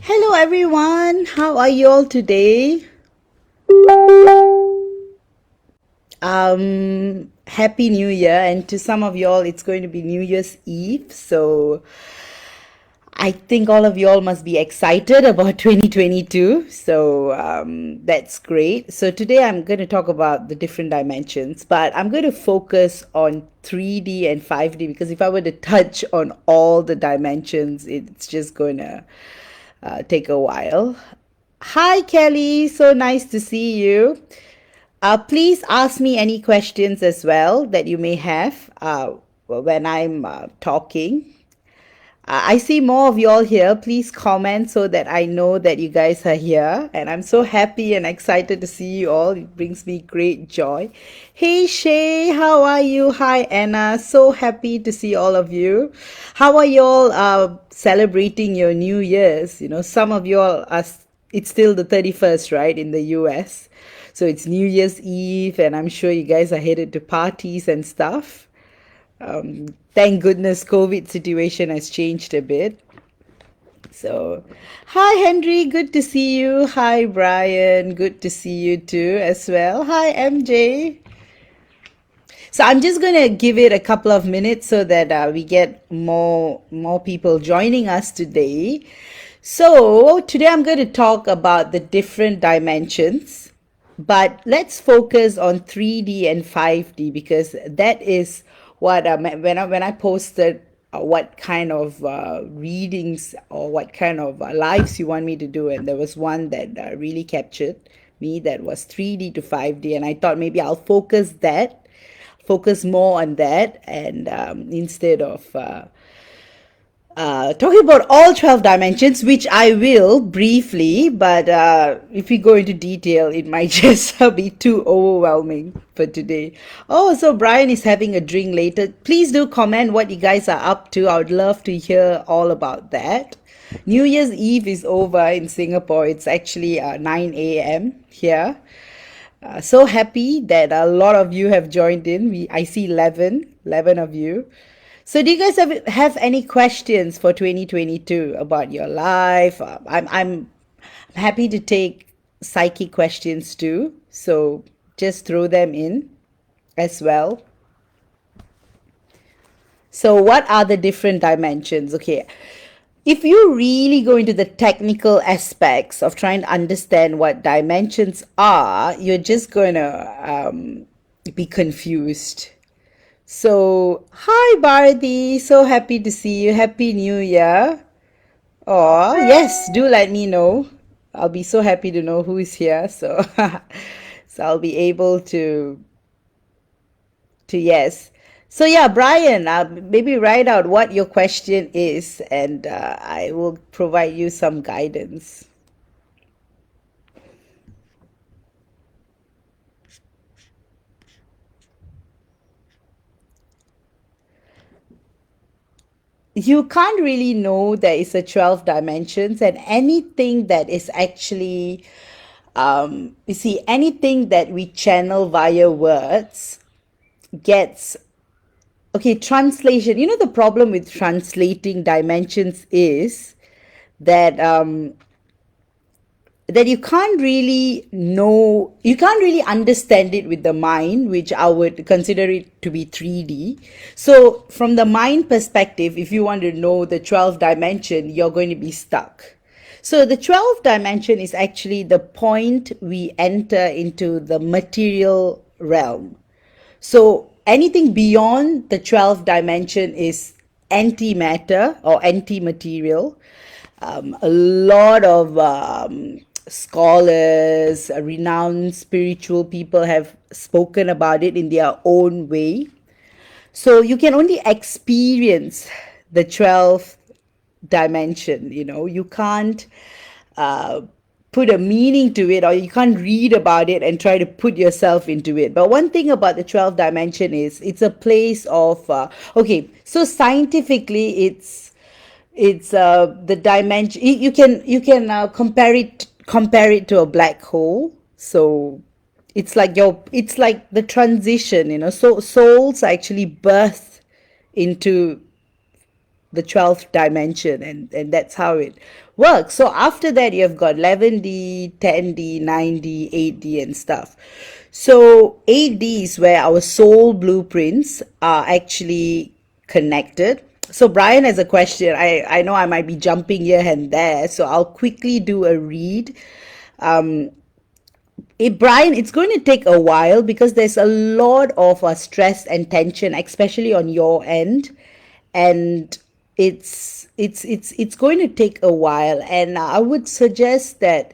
Hello everyone, how are you all today? Happy New Year, and to some of y'all, it's going to be New Year's Eve. So I think all of y'all must be excited about 2022. So that's great. So today I'm going to talk about the different dimensions, but I'm going to focus on 3D and 5D because if I were to touch on all the dimensions, it's just going to take a while. Hi, Kelly. So nice to see you. Please ask me any questions as well that you may have when I'm talking. I see more of y'all here. Please comment so that I know that you guys are here. And I'm so happy and excited to see you all. It brings me great joy. Hey, Shay, how are you? Hi, Anna. So happy to see all of you. How are y'all celebrating your New Year's? You know, some of y'all are, it's still the 31st, right, in the US. So it's New Year's Eve, and I'm sure you guys are headed to parties and stuff. Thank goodness COVID situation has changed a bit. So, hi Henry, good to see you. Hi Brian, good to see you too as well. Hi MJ. So I'm just going to give it a couple of minutes so that we get more people joining us today. So today I'm going to talk about the different dimensions, but let's focus on 3D and 5D because that is what when I posted what kind of readings or what kind of lives you want me to do, and there was one that really captured me that was 3D to 5D, and I thought maybe I'll focus more on that and instead of talking about all 12 dimensions, which I will briefly, but if we go into detail, it might just be too overwhelming for today. Oh, so Brian is having a drink later. Please do comment what you guys are up to. I would love to hear all about that. New Year's Eve is over in Singapore. It's actually 9 a.m. here. So happy that a lot of you have joined in. I see 11 of you. So do you guys have any questions for 2022 about your life? I'm happy to take psychic questions too. So just throw them in as well. So what are the different dimensions? Okay. If you really go into the technical aspects of trying to understand what dimensions are, you're just going to be confused. So, hi Bharati, so happy to see you. Happy New Year. Oh, yes, do let me know. I'll be so happy to know who is here. So, so I'll be able to yes. So yeah, Brian, maybe write out what your question is, and I will provide you some guidance. You can't really know there is a 12 dimensions, and anything that is actually you see, anything that we channel via words gets okay. Translation, you know, the problem with translating dimensions is that that you can't really understand it with the mind, which I would consider it to be 3D. So from the mind perspective, if you want to know the 12th dimension, you're going to be stuck. So the 12th dimension is actually the point we enter into the material realm. So anything beyond the 12th dimension is antimatter or anti-material. A lot of scholars, renowned spiritual people have spoken about it in their own way. So you can only experience the 12th dimension, you know, you can't put a meaning to it, or you can't read about it and try to put yourself into it. But one thing about the 12th dimension is it's a place of okay, so scientifically it's the dimension. You can compare it to a black hole. So it's like the transition, you know. So souls actually birth into the 12th dimension, and that's how it work. So after that, you've got 11D, 10D, 9D, 8D, and stuff. So 8D is where our soul blueprints are actually connected. So Brian has a question. I know I might be jumping here and there, so I'll quickly do a read. Brian, it's going to take a while because there's a lot of stress and tension, especially on your end, and it's going to take a while. And I would suggest that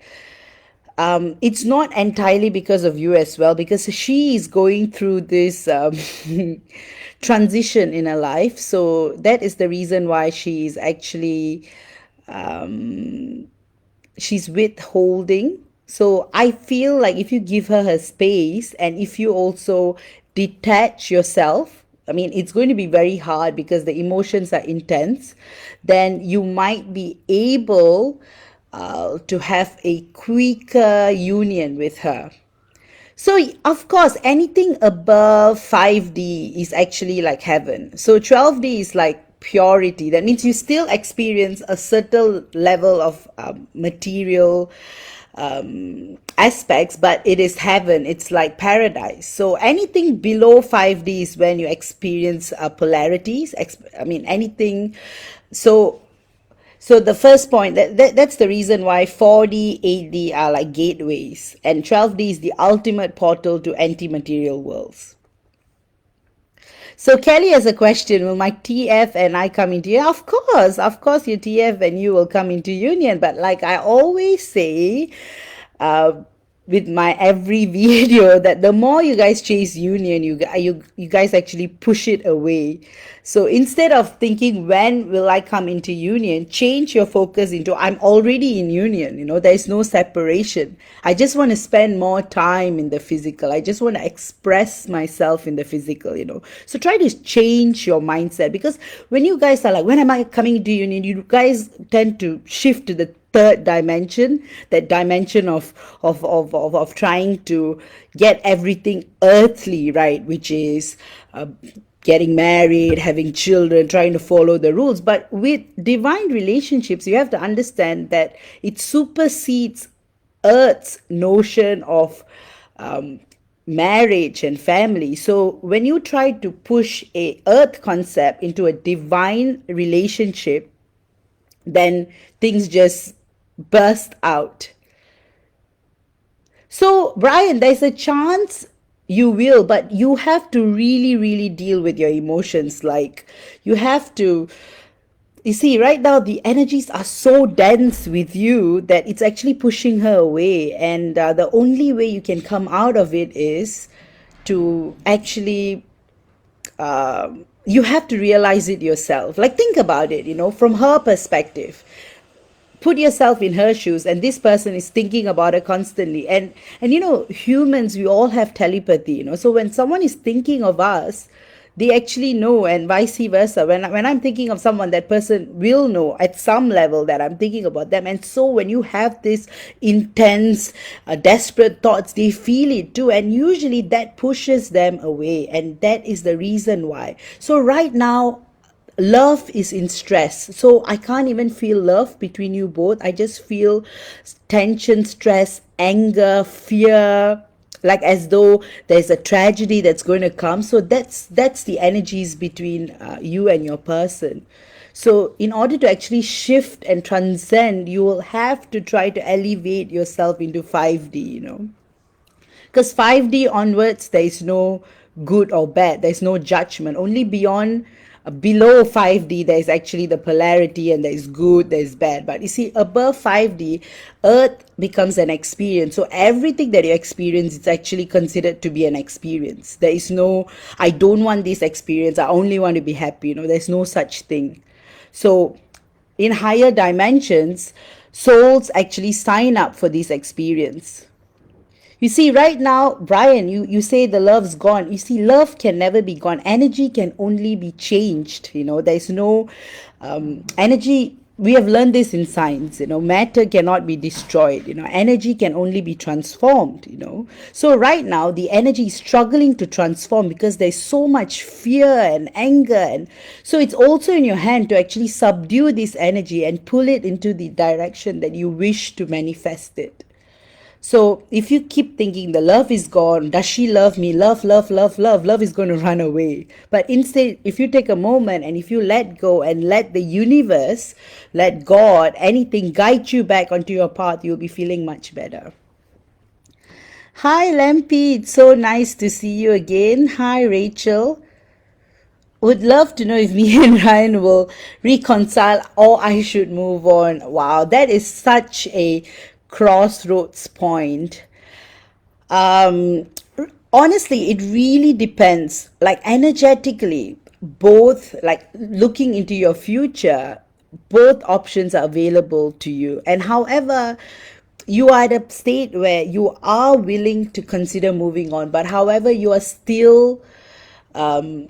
it's not entirely because of you as well, because she is going through this transition in her life. So that is the reason why she's actually she's withholding. So I feel like if you give her space and if you also detach yourself, I mean, it's going to be very hard because the emotions are intense, then you might be able to have a quicker union with her. So, of course, anything above 5D is actually like heaven. So, 12D is like purity. That means you still experience a certain level of material aspects, but it is heaven. It's like paradise. So, anything below 5D is when you experience polarities. I mean, anything. So, so the first point, that's the reason why 4D, 8D are like gateways, and 12D is the ultimate portal to anti-material worlds. So Kelly has a question: will my TF and I come into union? Of course, your TF and you will come into union. But like I always say, uh, with my every video, that the more you guys chase union, you guys actually push it away. So instead of thinking when will I come into union, change your focus into I'm already in union. There is no separation. I just want to spend more time in the physical. I just want to express myself in the physical. So try to change your mindset, because when you guys are like, when am I coming into union, you guys tend to shift to the third dimension, that dimension of trying to get everything earthly, right, which is getting married, having children, trying to follow the rules. But with divine relationships, you have to understand that it supersedes earth's notion of marriage and family. So when you try to push a earth concept into a divine relationship, then things just burst out. So, Brian, there's a chance you will, but you have to really, really deal with your emotions. Like, you have to, you see, right now the energies are so dense with you that it's actually pushing her away. And the only way you can come out of it is to actually you have to realize it yourself. Like, think about it, from her perspective. Put yourself in her shoes, and this person is thinking about her constantly. And humans, we all have telepathy, so when someone is thinking of us, they actually know, and vice versa. When I'm thinking of someone, that person will know at some level that I'm thinking about them. And so when you have this intense desperate thoughts, they feel it too, and usually that pushes them away, and that is the reason why. So right now, love is in stress. So I can't even feel love between you both. I just feel tension, stress, anger, fear, like as though there's a tragedy that's going to come. So that's the energies between you and your person. So in order to actually shift and transcend, you will have to try to elevate yourself into 5D. Because 5D onwards, there is no good or bad. There's no judgment. Only below 5D, there is actually the polarity, and there is good, there is bad. But you see, above 5D, Earth becomes an experience. So everything that you experience is actually considered to be an experience. There is no, I don't want this experience, I only want to be happy. There's no such thing. So in higher dimensions, souls actually sign up for this experience. You see, right now, Brian, you say the love's gone. You see, love can never be gone. Energy can only be changed. There's no energy. we have learned this in science, matter cannot be destroyed, energy can only be transformed, so right now the energy is struggling to transform because there's so much fear and anger, and so it's also in your hand to actually subdue this energy and pull it into the direction that you wish to manifest it. So if you keep thinking the love is gone, does she love me? Love, love, love, love, love is going to run away. But instead, if you take a moment and if you let go and let the universe, let God, anything guide you back onto your path, you'll be feeling much better. Hi, Lampy. It's so nice to see you again. Hi, Rachel. Would love to know if me and Ryan will reconcile or I should move on. Wow, that is such a crossroads point. Um, Honestly, it really depends. Like energetically, both, like looking into your future, both options are available to you. And however, you are at a state where you are willing to consider moving on, but however, you're still trying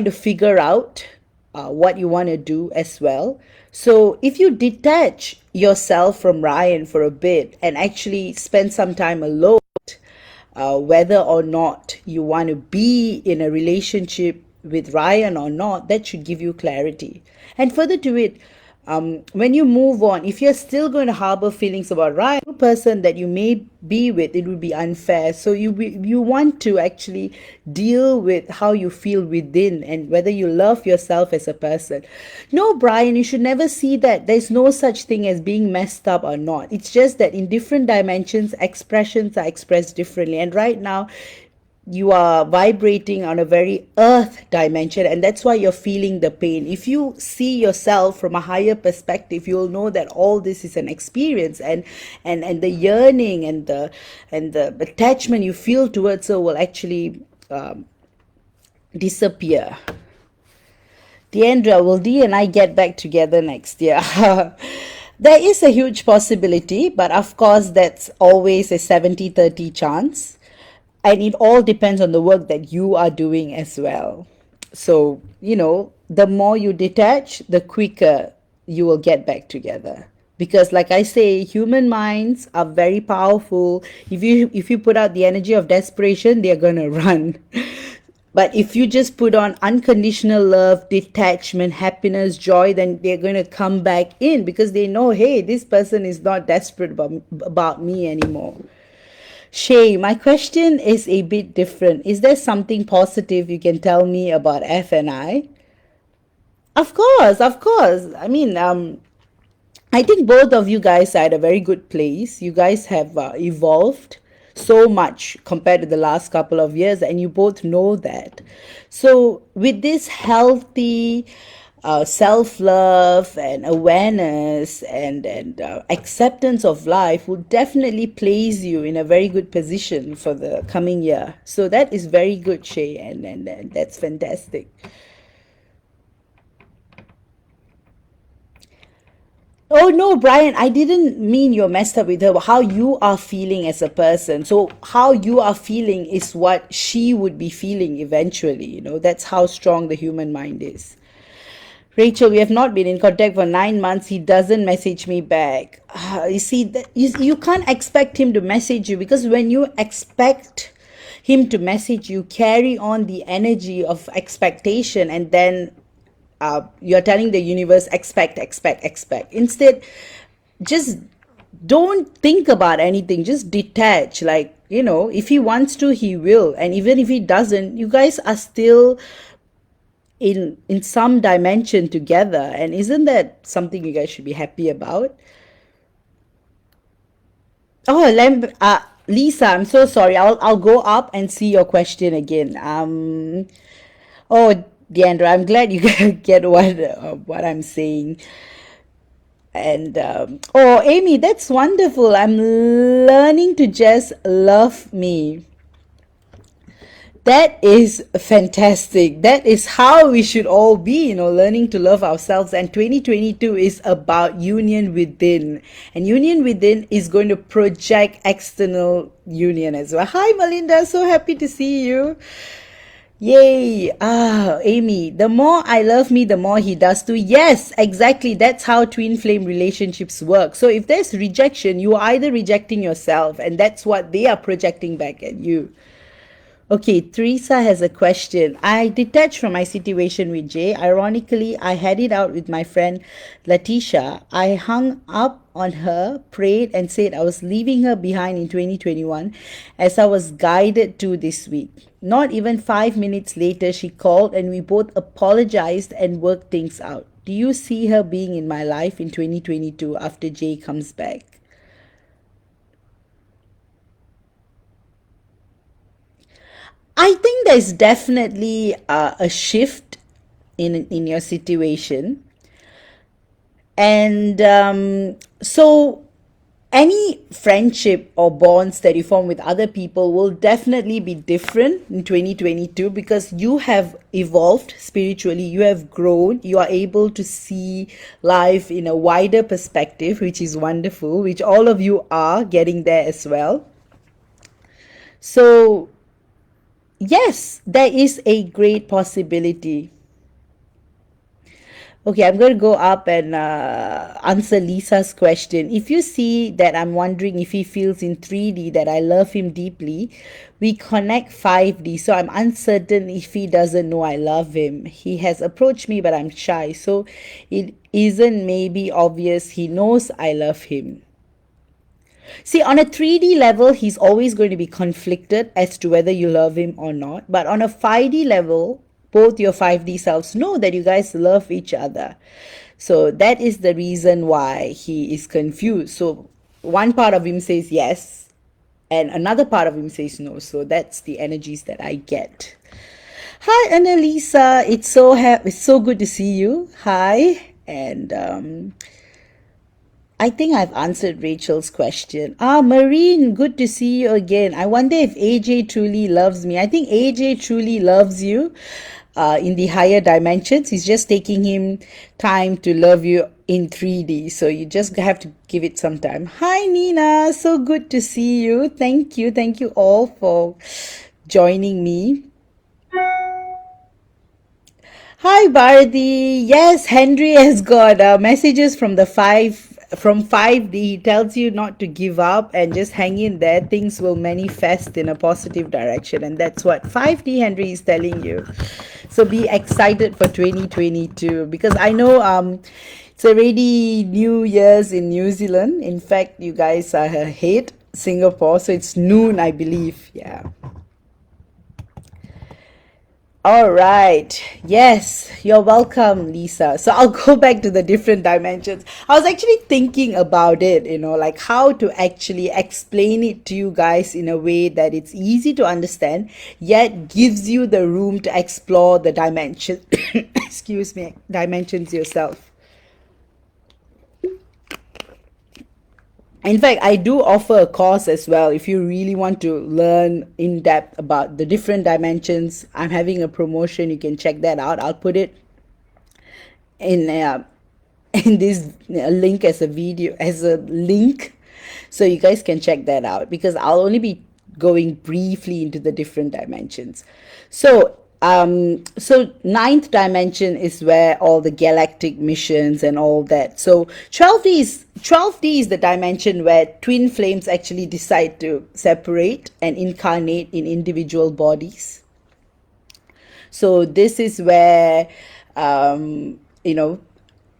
to figure out what you want to do as well. So if you detach yourself from Ryan for a bit and actually spend some time alone, whether or not you want to be in a relationship with Ryan or not, that should give you clarity. And further to it, when you move on, if you're still going to harbor feelings about Ryan, the person that you may be with, it would be unfair. So you want to actually deal with how you feel within and whether you love yourself as a person. No, Brian, you should never see that. There's no such thing as being messed up or not. It's just that in different dimensions, expressions are expressed differently. And right now, you are vibrating on a very earth dimension, and that's why you're feeling the pain. If you see yourself from a higher perspective, you'll know that all this is an experience, and the yearning and the attachment you feel towards her will actually disappear. Deandra, will Dee and I get back together next year? There is a huge possibility, but of course that's always a 70-30 chance. And it all depends on the work that you are doing as well. So, the more you detach, the quicker you will get back together. Because like I say, human minds are very powerful. If you put out the energy of desperation, they're going to run. But if you just put on unconditional love, detachment, happiness, joy, then they're going to come back in because they know, hey, this person is not desperate about me anymore. Shay, my question is a bit different. Is there something positive you can tell me about F and I? Of course, of course. I mean, I think both of you guys are at a very good place. You guys have evolved so much compared to the last couple of years, and you both know that. So, with this healthy self-love and awareness and acceptance of life would definitely place you in a very good position for the coming year. So that is very good, Shay, and that's fantastic. Oh no, Brian, I didn't mean you're messed up with her. How you are feeling as a person. So how you are feeling is what she would be feeling eventually. That's how strong the human mind is. Rachel, we have not been in contact for 9 months. He doesn't message me back. You see, you can't expect him to message you because when you expect him to message you, carry on the energy of expectation, and then you're telling the universe, expect, expect, expect. Instead, just don't think about anything. Just detach. Like, if he wants to, he will. And even if he doesn't, you guys are still in some dimension together, and isn't that something you guys should be happy about? Oh, Lisa, I'm so sorry. I'll go up and see your question again. Oh, Deandra, I'm glad you get what I'm saying. And oh, Amy, that's wonderful. I'm learning to just love me. That is fantastic. That is how we should all be, learning to love ourselves. And 2022 is about union within. And union within is going to project external union as well. Hi, Melinda. So happy to see you. Yay! Ah, Amy, the more I love me, the more he does too. Yes, exactly. That's how twin flame relationships work. So if there's rejection, you are either rejecting yourself, and that's what they are projecting back at you. Okay, Teresa has a question. I detached from my situation with Jay. Ironically, I had it out with my friend Latisha. I hung up on her, prayed, and said I was leaving her behind in 2021 as I was guided to this week. Not even 5 minutes later, she called and we both apologized and worked things out. Do you see her being in my life in 2022 after Jay comes back? I think there's definitely a shift in your situation, and so any friendship or bonds that you form with other people will definitely be different in 2022 because you have evolved spiritually, you have grown, you are able to see life in a wider perspective, which is wonderful, which all of you are getting there as well. So yes, there is a great possibility. Okay, I'm going to go up and answer Lisa's question. If you see that I'm wondering if he feels in 3D that I love him deeply, we connect 5D. So I'm uncertain if he doesn't know I love him. He has approached me, but I'm shy. So it isn't maybe obvious he knows I love him. See, on a 3D level, he's always going to be conflicted as to whether you love him or not. But on a 5D level, both your 5D selves know that you guys love each other. So that is the reason why he is confused. So one part of him says yes, and another part of him says no. So that's the energies that I get. Hi, Annalisa. It's so good to see you. Hi, and I think I've answered Rachel's question. Ah, Marine, good to see you again. I wonder if AJ truly loves me. I think AJ truly loves you in the higher dimensions. He's just taking him time to love you in 3D. So you just have to give it some time. Hi, Nina. So good to see you. Thank you. Thank you all for joining me. Hi, Bharati. Yes, Henry has got messages from 5D. He tells you not to give up and just hang in there. Things will manifest in a positive direction, and that's what 5D Henry is telling you. So be excited for 2022 because I know it's already New Year's in New Zealand. In fact, you guys are ahead Singapore, so it's noon, I believe. Yeah. All right. Yes, you're welcome, Lisa. So I'll go back to the different dimensions. I was actually thinking about it, like how to actually explain it to you guys in a way that it's easy to understand, yet gives you the room to explore the dimension, excuse me, dimensions yourself. In fact, I do offer a course as well. If you really want to learn in depth about the different dimensions, I'm having a promotion. You can check that out. I'll put it in in this link as a video, as a link, so you guys can check that out because I'll only be going briefly into the different dimensions. So ninth dimension is where all the galactic missions and all that. So 12D is the dimension where twin flames actually decide to separate and incarnate in individual bodies. So this is where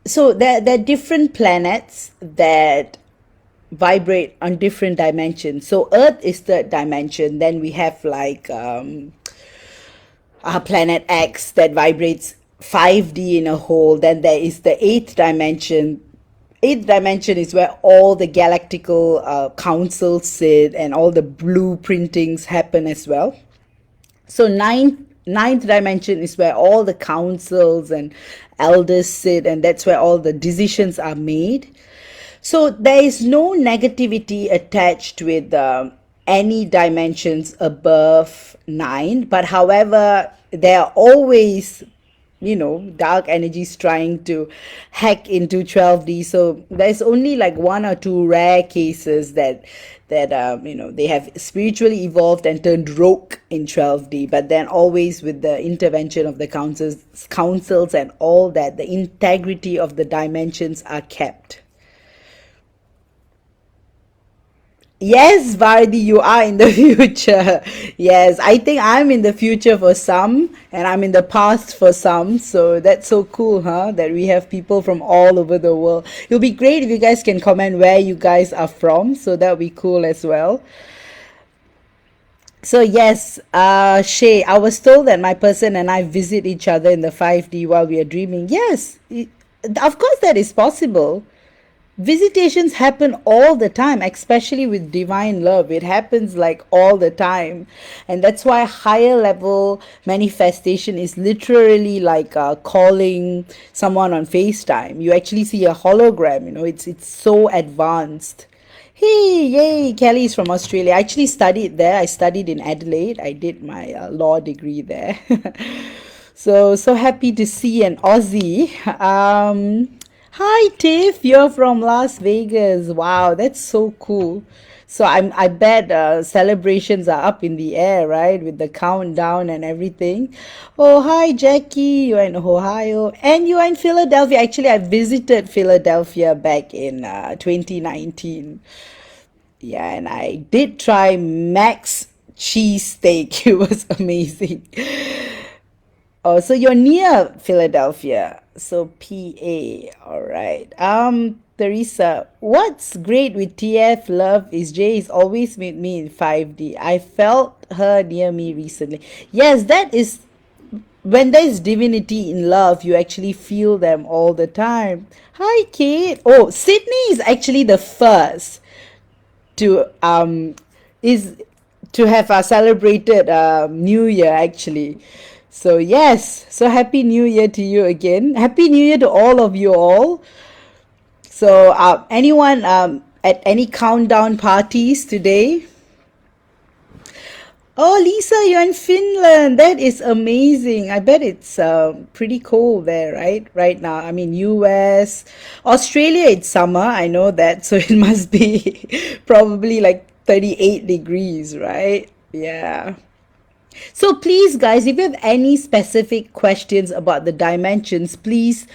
so there are different planets that vibrate on different dimensions. So Earth is third dimension. Then we have like planet X that vibrates 5D in a whole. Then there is the eighth dimension. Eighth dimension is where all the galactical councils sit and all the blueprintings happen as well. So ninth dimension is where all the councils and elders sit, and that's where all the decisions are made. So there is no negativity attached with any dimensions above 9, but however, there are always dark energies trying to hack into 12D. So there's only like one or two rare cases that they have spiritually evolved and turned rogue in 12D, but then always with the intervention of the councils and all that, the integrity of the dimensions are kept. Yes, Vardi, you are in the future. Yes, I think I'm in the future for some, and I'm in the past for some. So that's so cool, huh? That we have people from all over the world. It'll be great if you guys can comment where you guys are from. So that'll be cool as well. So yes, Shay, I was told that my person and I visit each other in the 5D while we are dreaming. Yes, of course that is possible. Visitations happen all the time, especially with divine love. It happens like all the time. And that's why higher level manifestation is literally like calling someone on FaceTime. You actually see a hologram, it's so advanced. Hey, yay, Kelly is from Australia. I actually studied there. I studied in Adelaide. I did my law degree there. So happy to see an Aussie. Hi Tiff, you're from Las Vegas. Wow, that's so cool. So I bet celebrations are up in the air, right? With the countdown and everything. Oh, hi Jackie, you're in Ohio and you're in Philadelphia. Actually, I visited Philadelphia back in 2019. Yeah, and I did try Max cheesesteak. It was amazing. Oh, so you're near Philadelphia. So PA. All right. Teresa, what's great with TF Love is Jay is always with me in 5D. I felt her near me recently. Yes, that is when there's divinity in love, you actually feel them all the time. Hi, Kate. Oh, Sydney is actually the first to is to have celebrated New Year actually. So yes, so happy New Year to you again. Happy New Year to all of you all. So anyone at any countdown parties today? Oh, Lisa, you're in Finland. That is amazing. I bet it's pretty cold there, right? Right now. I mean, US, Australia, it's summer. I know that. So it must be probably like 38 degrees, right? Yeah. So please, guys, if you have any specific questions about the dimensions, please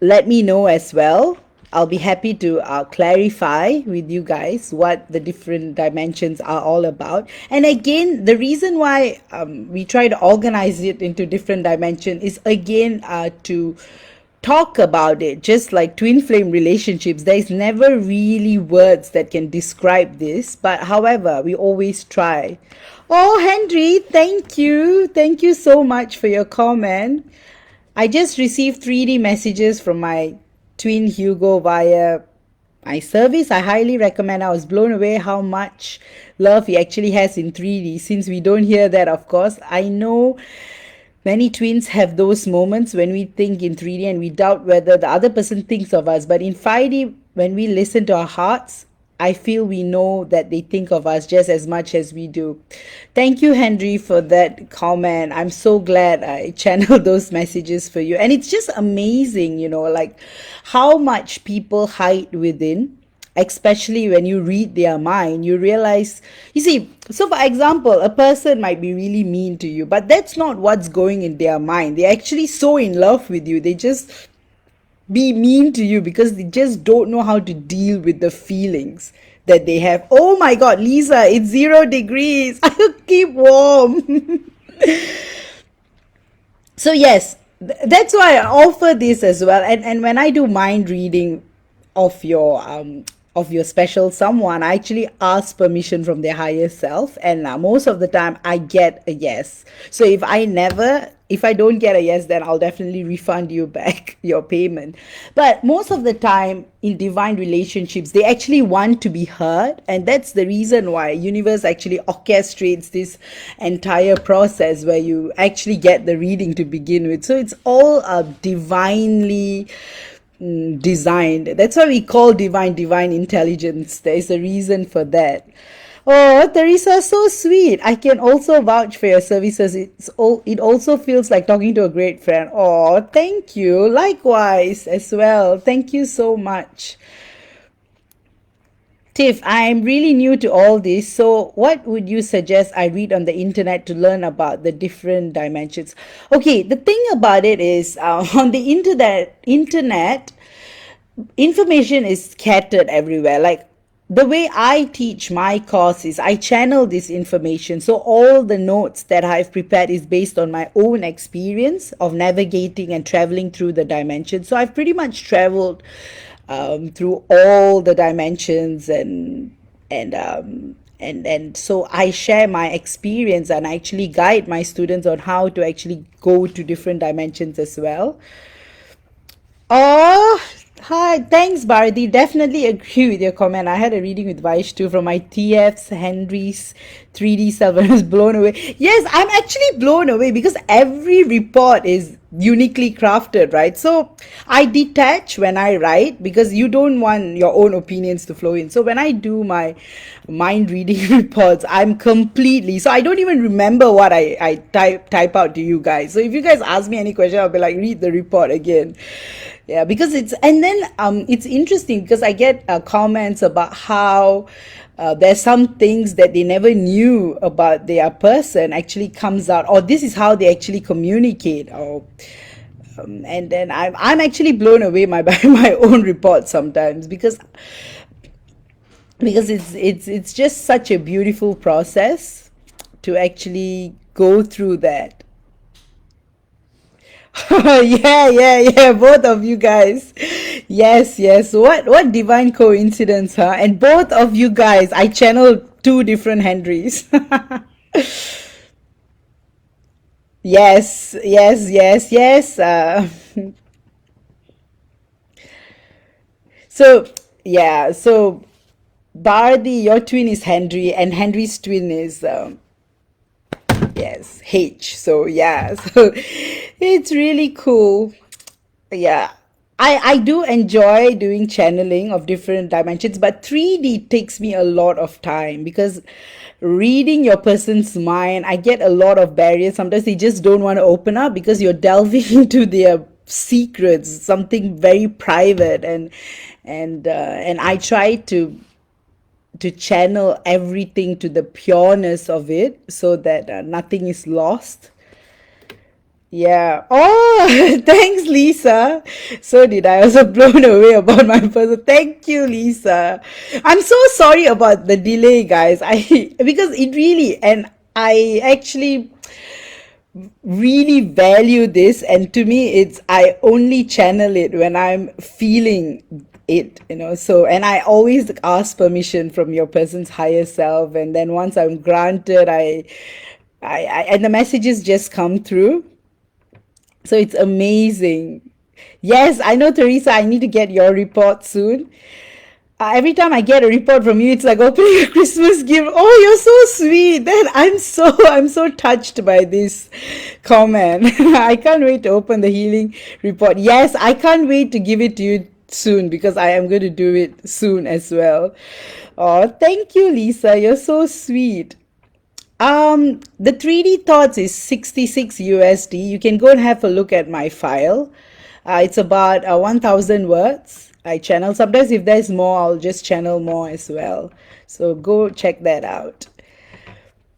let me know as well. I'll be happy to clarify with you guys what the different dimensions are all about. And again, the reason why we try to organize it into different dimensions is again to talk about it. Just like twin flame relationships, there is never really words that can describe this, but however, we always try. Oh, Henry, thank you. Thank you so much for your comment. I just received 3D messages from my twin Hugo via my service. I highly recommend. I was blown away how much love he actually has in 3D. Since we don't hear that, of course, I know many twins have those moments when we think in 3D and we doubt whether the other person thinks of us. But in 5D, when we listen to our hearts, I feel we know that they think of us just as much as we do. Thank you, Henry, for that comment. I'm so glad I channeled those messages for you. And it's just amazing, like how much people hide within, especially when you read their mind. You realize, you see, so for example, a person might be really mean to you, but that's not what's going in their mind. They're actually so in love with you. They just be mean to you because they just don't know how to deal with the feelings that they have. Oh my God, Lisa, it's 0 degrees. I'll keep warm. So yes, that's why I offer this as well. And when I do mind reading of your special someone, I actually ask permission from their higher self, and most of the time I get a yes. So if I don't get a yes, then I'll definitely refund you back your payment. But most of the time in divine relationships, they actually want to be heard, and that's the reason why universe actually orchestrates this entire process where you actually get the reading to begin with. So it's all divinely designed. That's why we call divine intelligence. There is a reason for that. Oh, Teresa, so sweet. I can also vouch for your services. It also feels like talking to a great friend. Oh, thank you. Likewise as well. Thank you so much. Tiff, I'm really new to all this, so what would you suggest I read on the internet to learn about the different dimensions? Okay, the thing about it is, on the internet, information is scattered everywhere. Like the way I teach my course is I channel this information. So all the notes that I've prepared is based on my own experience of navigating and traveling through the dimensions. So I've pretty much traveled through all the dimensions and so I share my experience and I actually guide my students on how to actually go to different dimensions as well. Oh, hi. Thanks, Bharati. Definitely agree with your comment. I had a reading with Vaish too from my TF's Henry's 3D self and I was blown away. Yes, I'm actually blown away because every report is uniquely crafted, right? So I detach when I write because you don't want your own opinions to flow in. So when I do my mind reading reports, I'm completely, so I don't even remember what I type out to you guys. So if you guys ask me any question, I'll be like, read the report again. Yeah, because it's interesting because I get comments about how there's some things that they never knew about their person actually comes out, or this is how they actually communicate, or and then I'm actually blown away by my own report sometimes because it's just such a beautiful process to actually go through that. Yeah, both of you guys. Yes. What divine coincidence, huh? And both of you guys, I channeled two different Henrys. Yes. So yeah, so Bharati, your twin is Henry, and Henry's twin is yes, H. So yeah, so it's really cool. Yeah, I do enjoy doing channeling of different dimensions, but 3D takes me a lot of time because reading your person's mind, I get a lot of barriers. Sometimes they just don't want to open up because you're delving into their secrets, something very private, and I try to channel everything to the pureness of it so that nothing is lost. Yeah. Oh, thanks, Lisa. So did I. Also blown away about my person. Thank you, Lisa. I'm so sorry about the delay, guys. I because it really and I actually really value this, and to me it's I only channel it when I'm feeling it, so and I always ask permission from your person's higher self, and then once I'm granted, I and the messages just come through. So it's amazing. Yes, I know, Teresa. I need to get your report soon. Every time I get a report from you, it's like opening a Christmas gift. Oh, you're so sweet. Then I'm so touched by this comment. I can't wait to open the healing report. Yes, I can't wait to give it to you soon because I am going to do it soon as well. Oh, thank you, Lisa. You're so sweet. The 3D thoughts is 66 USD. You can go and have a look at my file. It's about 1,000 words. I channel. Sometimes if there's more, I'll just channel more as well. So go check that out.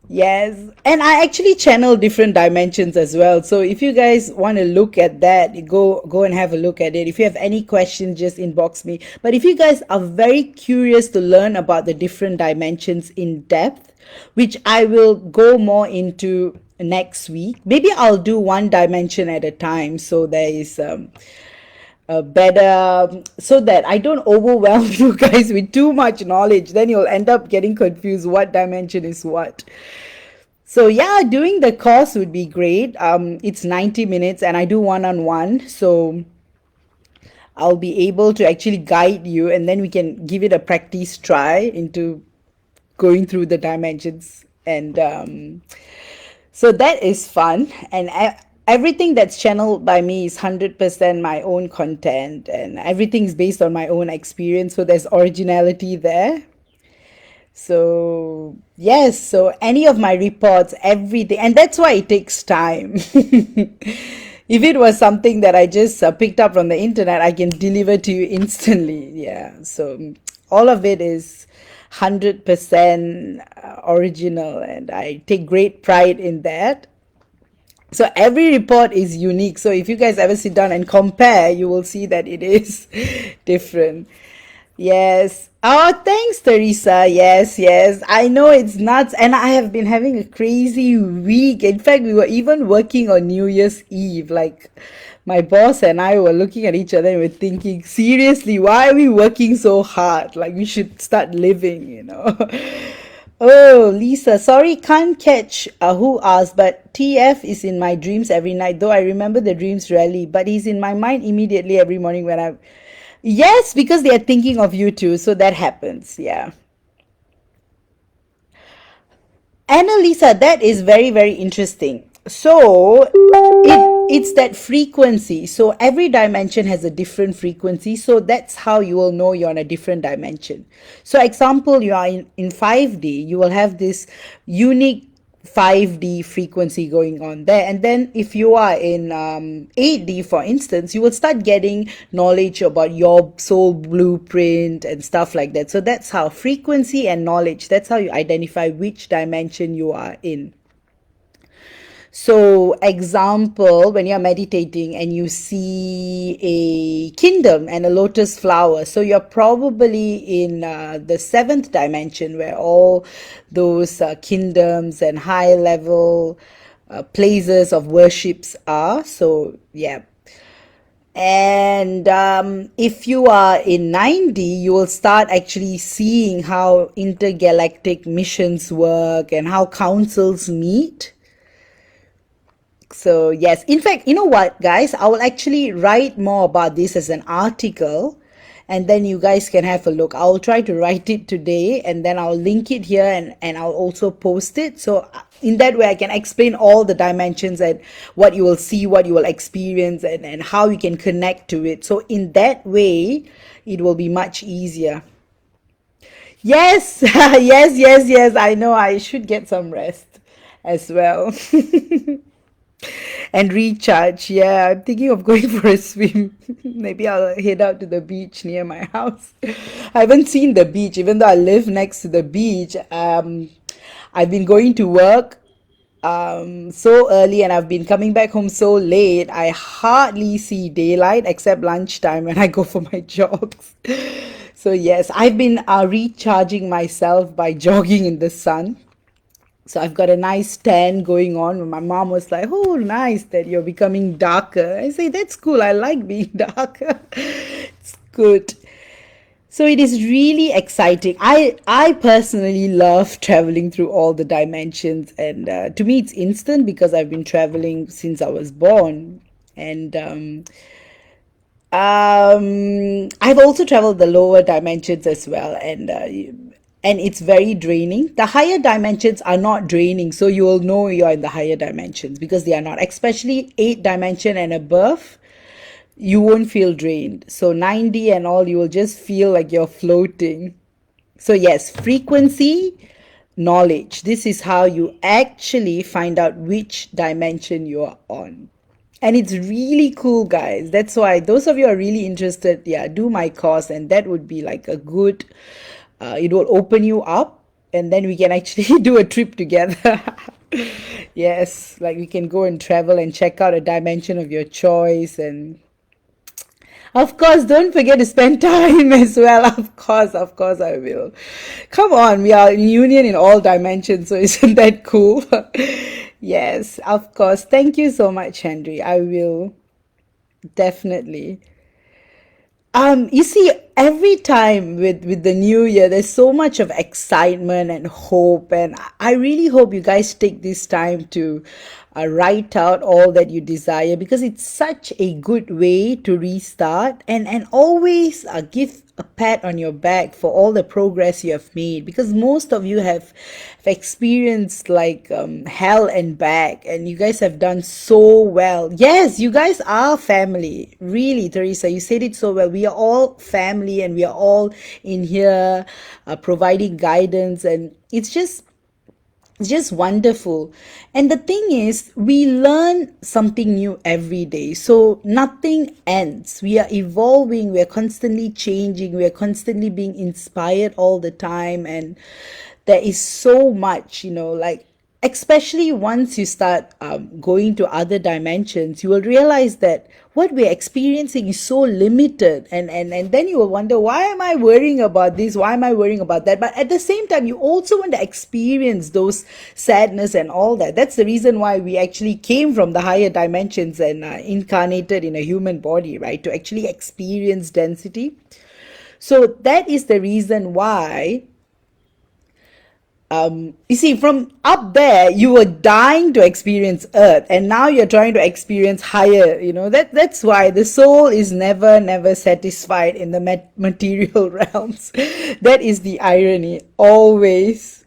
Yes, and I actually channel different dimensions as well. So if you guys want to look at that, you go and have a look at it. If you have any questions, just inbox me. But if you guys are very curious to learn about the different dimensions in depth, which I will go more into next week, maybe I'll do one dimension at a time. So there is a better, so that I don't overwhelm you guys with too much knowledge. Then you'll end up getting confused what dimension is what. So yeah, doing the course would be great. It's 90 minutes and I do one-on-one. So I'll be able to actually guide you and then we can give it a practice try into going through the dimensions. And so that is fun. And everything that's channeled by me is 100% my own content and everything is based on my own experience. So there's originality there. So, yes, so any of my reports, everything, and that's why it takes time. If it was something that I just picked up from the internet, I can deliver to you instantly. Yeah, so all of it is 100% original, and I take great pride in that. So every report is unique. So if you guys ever sit down and compare, you will see that it is different. Yes. Oh, thanks, Teresa. Yes, yes. I know it's nuts. And I have been having a crazy week. In fact, we were even working on New Year's Eve. Like, my boss and I were looking at each other and we're thinking, seriously, why are we working so hard? Like, we should start living, you know? Oh, Lisa, sorry, can't catch who asked, but TF is in my dreams every night, though I remember the dreams rarely, but he's in my mind immediately every morning when I. Yes, because they are thinking of you too, so that happens, yeah. Annalisa, that is very, very interesting. So it's that frequency. So every dimension has a different frequency. So that's how you will know you're on a different dimension. So example, you are in 5D, you will have this unique 5D frequency going on there. And then if you are in 8D, for instance, you will start getting knowledge about your soul blueprint and stuff like that. So that's how frequency and knowledge, that's how you identify which dimension you are in. So, example, when you're meditating and you see a kingdom and a lotus flower, so you're probably in the seventh dimension where all those kingdoms and high level places of worships are. So, yeah. And if you are in 9D, you will start actually seeing how intergalactic missions work and how councils meet. So, yes, in fact, you know what, guys? I will actually write more about this as an article and then you guys can have a look. I'll try to write it today and then I'll link it here and I'll also post it. So, in that way, I can explain all the dimensions and what you will see, what you will experience, and how you can connect to it. So, in that way, it will be much easier. Yes, yes, yes, yes. I know I should get some rest as well. And recharge. Yeah, I'm thinking of going for a swim. Maybe I'll head out to the beach near my house. I haven't seen the beach, even though I live next to the beach. I've been going to work so early and I've been coming back home so late. I hardly see daylight except lunchtime when I go for my jogs. So yes, I've been recharging myself by jogging in the sun. So I've got a nice tan going on. My mom was like, "Oh, nice that you're becoming darker." I say, "That's cool. I like being darker. It's good." So it is really exciting. I personally love traveling through all the dimensions, and to me, it's instant because I've been traveling since I was born, and I've also traveled the lower dimensions as well, and it's very draining. The higher dimensions are not draining, so you will know you're in the higher dimensions because they are not, especially 8 dimension and above. You won't feel drained. So 9D and all, you will just feel like you're floating. So yes, frequency, knowledge. This is how you actually find out which dimension you are on. And it's really cool, guys. That's why those of you are really interested, yeah, do my course, and that would be like a good, it will open you up, and then we can actually do a trip together. Yes, like we can go and travel and check out a dimension of your choice. And of course, don't forget to spend time as well. Of course, I will. Come on, we are in union in all dimensions, so isn't that cool? Yes, of course. Thank you so much, Henry. I will definitely. You see, every time with the new year, there's so much of excitement and hope, and I really hope you guys take this time to write out all that you desire because it's such a good way to restart and always give a pat on your back for all the progress you have made, because most of you have experienced like hell and back, and you guys have done so well. Yes, you guys are family. Really, Teresa, you said it so well. We are all family, and we are all in here providing guidance, and it's just wonderful. And the thing is, we learn something new every day. So nothing ends. We are evolving, we are constantly changing, we are constantly being inspired all the time. And there is so much, like, especially once you start going to other dimensions, you will realize that what we're experiencing is so limited, and then you will wonder, why am I worrying about this, why am I worrying about that? But at the same time, you also want to experience those sadness and all that. That's the reason why we actually came from the higher dimensions and incarnated in a human body, right, to actually experience density. So that is the reason why, you see, from up there you were dying to experience earth, and now you're trying to experience higher. That's why the soul is never satisfied in the material realms. That is the irony, always.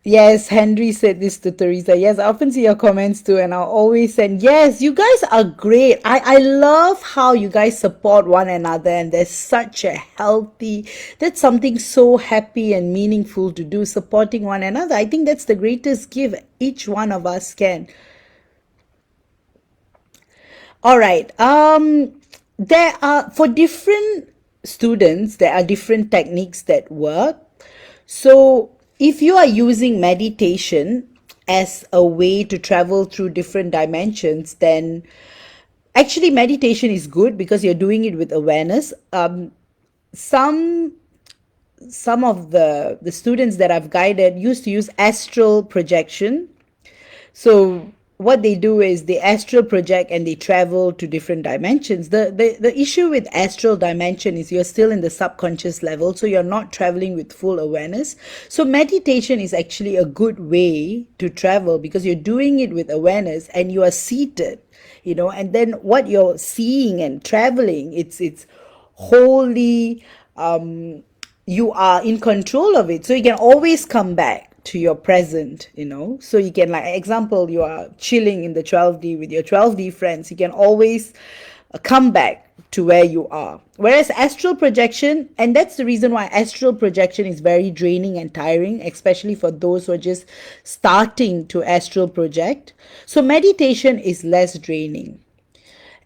Yes, Henry said this to Teresa. Yes, I often see your comments too, and I'll always send. Yes, you guys are great. I love how you guys support one another, and there's such a healthy, that's something so happy and meaningful to do, supporting one another. I think that's the greatest gift each one of us can. All right. There are, for different students, there are different techniques that work. So, if you are using meditation as a way to travel through different dimensions, then actually meditation is good because you're doing it with awareness. Some some of the students that I've guided used to use astral projection. So what they do is they astral project and they travel to different dimensions. The issue with astral dimension is you're still in the subconscious level, so you're not traveling with full awareness. So meditation is actually a good way to travel because you're doing it with awareness and you are seated, and then what you're seeing and traveling, it's wholly, you are in control of it, so you can always come back to your present. So you can, like, example, you are chilling in the 12D with your 12D friends, you can always come back to where you are. Whereas astral projection, and that's the reason why astral projection is very draining and tiring, especially for those who are just starting to astral project. So meditation is less draining.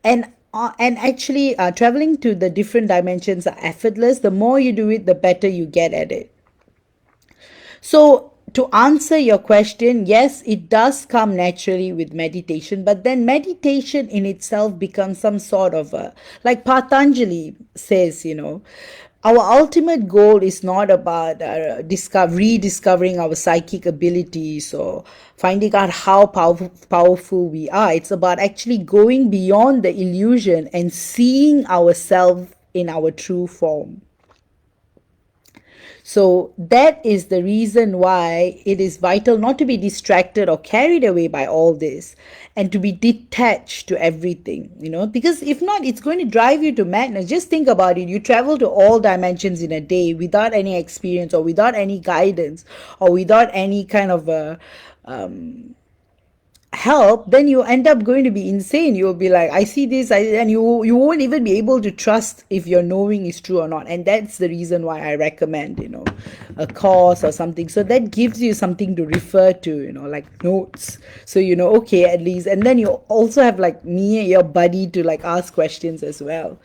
And actually, traveling to the different dimensions are effortless. The more you do it, the better you get at it. So, to answer your question, yes, it does come naturally with meditation, but then meditation in itself becomes some sort of a, like Patanjali says, our ultimate goal is not about rediscovering our psychic abilities or finding out how powerful we are. It's about actually going beyond the illusion and seeing ourselves in our true form. So that is the reason why it is vital not to be distracted or carried away by all this and to be detached to everything, because if not, it's going to drive you to madness. Just think about it. You travel to all dimensions in a day without any experience or without any guidance or without any kind of a help, then you end up going to be insane. You'll be like, I see this, and you won't even be able to trust if your knowing is true or not. And that's the reason why I recommend, a course or something, so that gives you something to refer to, like notes, so okay, at least. And then you also have like me, your buddy, to like ask questions as well.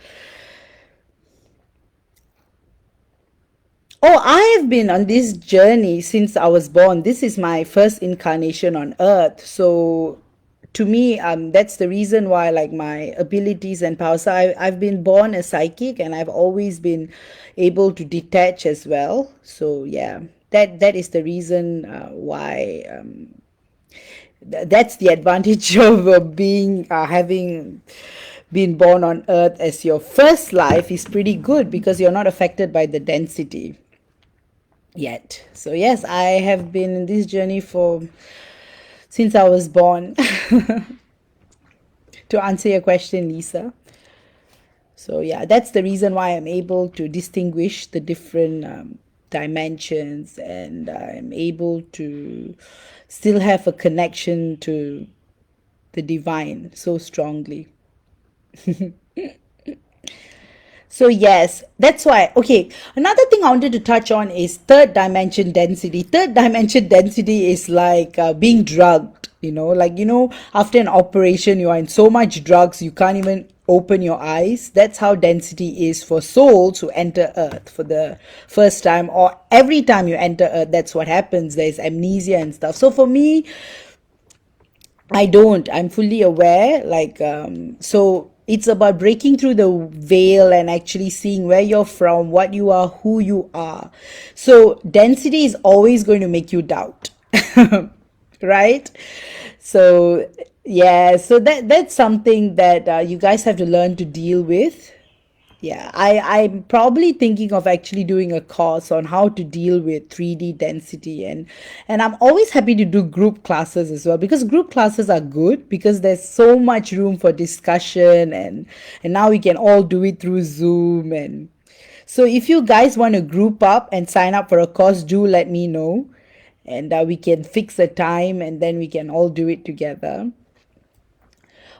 Oh, I have been on this journey since I was born. This is my first incarnation on earth. So to me, that's the reason why, like, my abilities and powers. So I've been born a psychic, and I've always been able to detach as well. So yeah, that is the reason why. That's the advantage of being having been born on earth as your first life is pretty good because you're not affected by the density yet. So yes, I have been in this journey for since I was born. To answer your question, Lisa. So yeah, that's the reason why I'm able to distinguish the different dimensions, and I'm able to still have a connection to the divine so strongly. So yes, that's why. Okay, another thing I wanted to touch on is third dimension density. Third dimension density is like being drugged. Like after an operation, you are in so much drugs you can't even open your eyes. That's how density is for souls who enter Earth for the first time, or every time you enter Earth. That's what happens. There's amnesia and stuff. So for me, I don't. I'm fully aware. So it's about breaking through the veil and actually seeing where you're from, what you are, who you are. So density is always going to make you doubt, right? So yeah, so that's something that you guys have to learn to deal with. Yeah, I'm probably thinking of actually doing a course on how to deal with 3D density, and I'm always happy to do group classes as well, because group classes are good because there's so much room for discussion, and now we can all do it through Zoom. And so if you guys want to group up and sign up for a course, do let me know, and we can fix a time and then we can all do it together.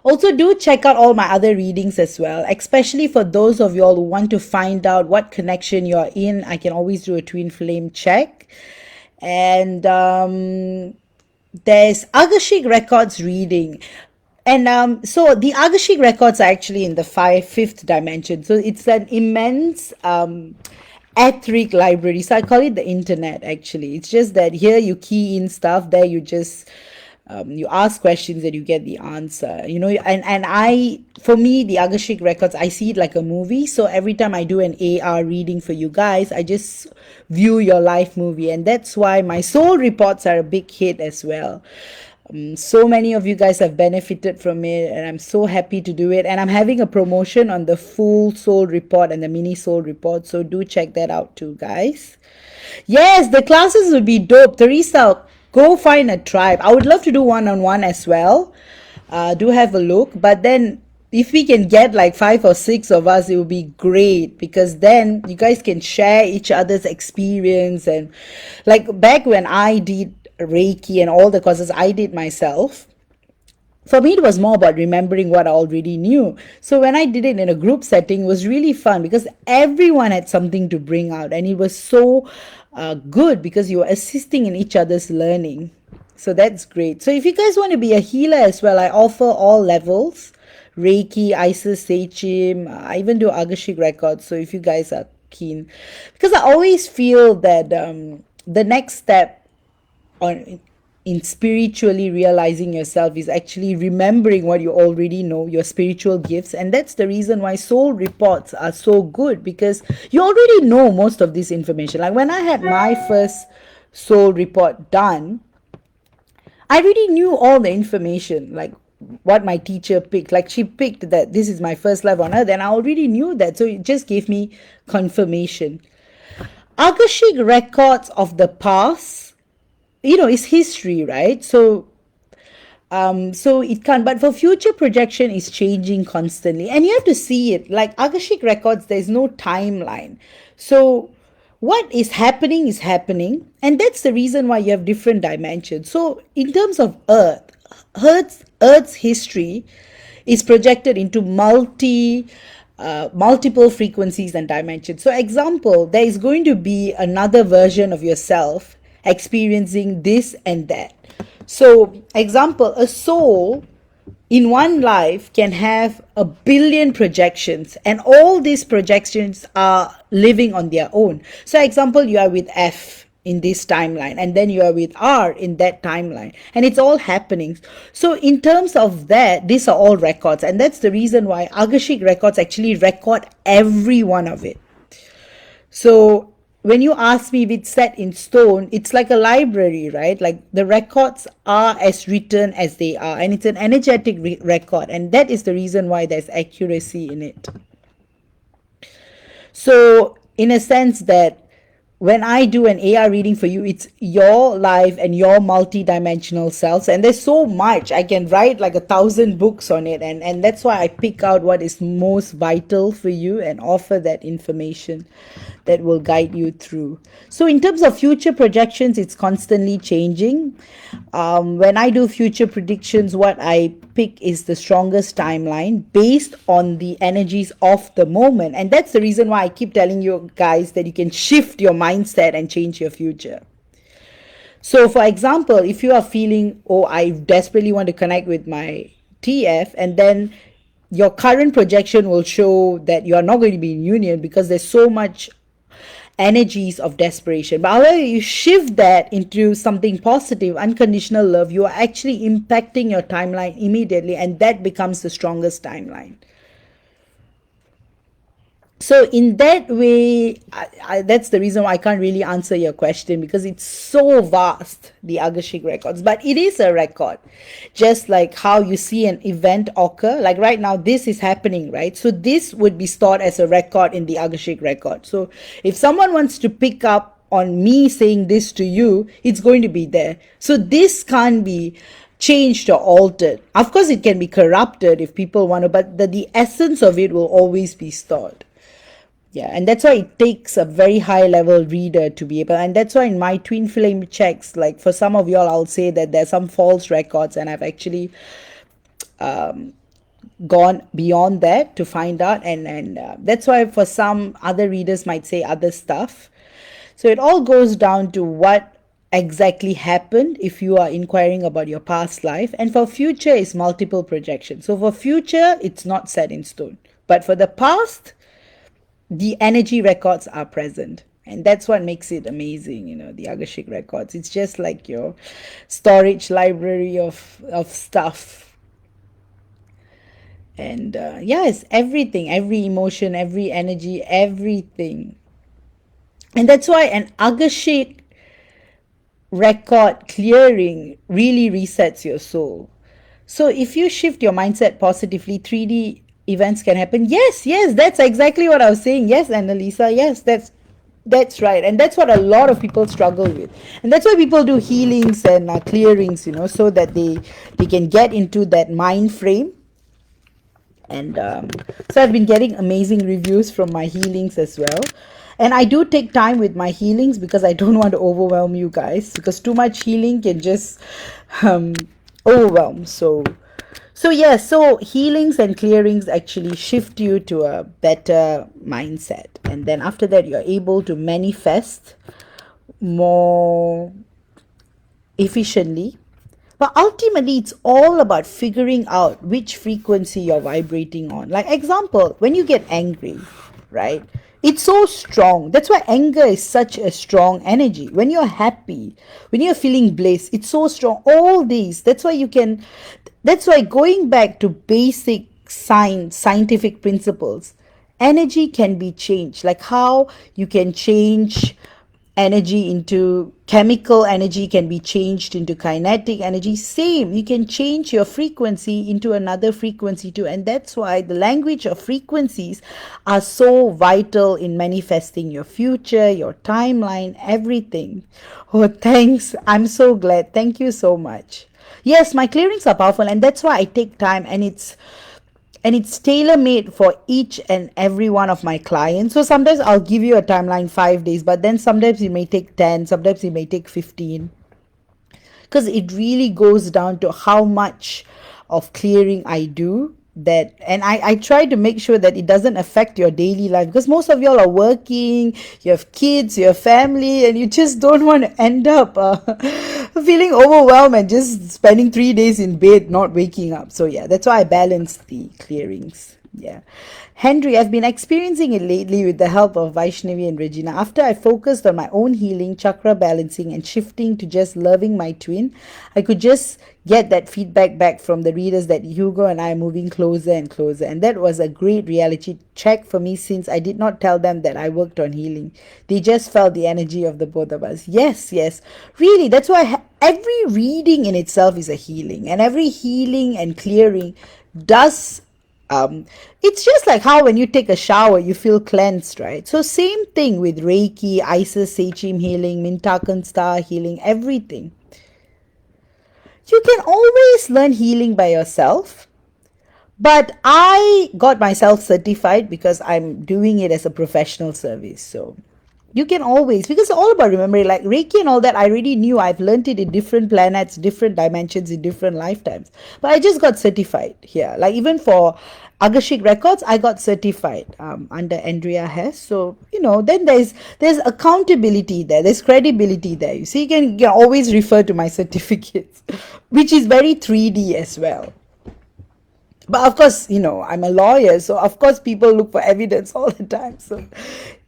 Also, do check out all my other readings as well, especially for those of y'all who want to find out what connection you're in. I can always do a twin flame check. And there's Akashic Records reading. And so the Akashic Records are actually in the fifth dimension. So it's an immense etheric library. So I call it the internet actually. It's just that here you key in stuff, there you just you ask questions and you get the answer, and for me, the Akashic Records, I see it like a movie. So every time I do an AR reading for you guys, I just view your life movie, and that's why my soul reports are a big hit as well. So many of you guys have benefited from it, and I'm so happy to do it. And I'm having a promotion on the full soul report and the mini soul report, so do check that out too, guys. Yes, the classes would be dope. Teresa, go find a tribe. I would love to do one-on-one as well. Do have a look. But then if we can get like 5 or 6 of us, it would be great, because then you guys can share each other's experience. And like back when I did Reiki and all the courses I did myself, for me it was more about remembering what I already knew. So when I did it in a group setting, it was really fun because everyone had something to bring out, and it was so good because you were assisting in each other's learning. So that's great. So if you guys want to be a healer as well, I offer all levels: Reiki, Isis, Seichim. I even do Akashic Records. So if you guys are keen, because I always feel that the next step on in spiritually realizing yourself is actually remembering what you already know, your spiritual gifts. And that's the reason why soul reports are so good, because you already know most of this information. Like when I had my first soul report done, I already knew all the information, like what my teacher picked. Like she picked that this is my first life on earth, and I already knew that. So it just gave me confirmation. Akashic records of the past, is history, right? So it can't, but for future projection is changing constantly, and you have to see it like Akashic records. There's no timeline. So what is happening, and that's the reason why you have different dimensions. So in terms of Earth's history is projected into multiple frequencies and dimensions. So example, there is going to be another version of yourself experiencing this and that. So example, a soul in one life can have 1 billion projections, and all these projections are living on their own. So example, you are with F in this timeline, and then you are with R in that timeline, and it's all happening. So in terms of that, these are all records, and that's the reason why Akashic records actually record every one of it. So when you ask me if it's set in stone, it's like a library, right? Like the records are as written as they are, and it's an energetic record, and that is the reason why there's accuracy in it. So in a sense that when I do an AR reading for you, it's your life and your multi-dimensional selves. And there's so much. I can write like 1,000 books on it. And that's why I pick out what is most vital for you and offer that information that will guide you through. So in terms of future projections, it's constantly changing. When I do future predictions, what I pick is the strongest timeline based on the energies of the moment. And that's the reason why I keep telling you guys that you can shift your mindset and change your future. So for example, if you are feeling, oh, I desperately want to connect with my TF, and then your current projection will show that you are not going to be in union because there's so much energies of desperation. But however you shift that into something positive, unconditional love, you are actually impacting your timeline immediately, and that becomes the strongest timeline. So in that way, that's the reason why I can't really answer your question, because it's so vast, the Akashic records. But it is a record, just like how you see an event occur. Like right now, this is happening, right? So this would be stored as a record in the Akashic record. So if someone wants to pick up on me saying this to you, it's going to be there. So this can't be changed or altered. Of course, it can be corrupted if people want to, but the essence of it will always be stored. Yeah, and that's why it takes a very high level reader to be able, and that's why in my twin flame checks, like for some of y'all, I'll say that there's some false records, and I've actually gone beyond that to find out, and that's why for some other readers might say other stuff. So it all goes down to what exactly happened if you are inquiring about your past life, and for future is multiple projections. So for future, it's not set in stone, but for the past, the energy records are present, and that's what makes it amazing. The Akashic records, it's just like your storage library of stuff. And yes, everything, every emotion, every energy, everything. And that's why an Akashic record clearing really resets your soul. So if you shift your mindset positively, 3D events can happen. Yes, that's exactly what I was saying. Yes, Annalisa, yes, that's right. And that's what a lot of people struggle with, and that's why people do healings and clearings, so that they can get into that mind frame. And so I've been getting amazing reviews from my healings as well. And I do take time with my healings because I don't want to overwhelm you guys, because too much healing can just overwhelm. So healings and clearings actually shift you to a better mindset. And then after that, you're able to manifest more efficiently. But ultimately, it's all about figuring out which frequency you're vibrating on. Like example, when you get angry, right? It's so strong. That's why anger is such a strong energy. When you're happy, when you're feeling bliss, it's so strong. All these. That's why going back to basic scientific principles, energy can be changed. Like how you can change energy into chemical energy, can be changed into kinetic energy. Same, you can change your frequency into another frequency too. And that's why the language of frequencies are so vital in manifesting your future, your timeline, everything. Oh, thanks. I'm so glad. Thank you so much. Yes, my clearings are powerful, and that's why I take time, and it's tailor-made for each and every one of my clients. So sometimes I'll give you a timeline 5 days, but then sometimes it may take 10, sometimes it may take 15, because it really goes down to how much of clearing I do. That, and I try to make sure that it doesn't affect your daily life, because most of y'all are working, you have kids, you have family, and you just don't want to end up feeling overwhelmed and just spending 3 days in bed not waking up. So yeah, that's why I balance the clearings. Yeah. Henry, I've been experiencing it lately with the help of Vaishnavi and Regina. After I focused on my own healing, chakra balancing, and shifting to just loving my twin, I could just get that feedback back from the readers that Hugo and I are moving closer and closer. And that was a great reality check for me, since I did not tell them that I worked on healing. They just felt the energy of the both of us. Yes, really. That's why every reading in itself is a healing, and every healing and clearing does It's just like how when you take a shower, you feel cleansed, right? So same thing with Reiki, Isis, Seichim healing, Mintakan star healing, everything. You can always learn healing by yourself. But I got myself certified because I'm doing it as a professional service. So you can always, because it's all about remembering, like Reiki and all that, I already knew. I've learned it in different planets, different dimensions, in different lifetimes. But I just got certified here. Like even for Agashik Records, I got certified under Andrea Hess. So, then there's accountability there, there's credibility there. You see, you can always refer to my certificates, which is very 3D as well. But of course, I'm a lawyer, so of course people look for evidence all the time. So,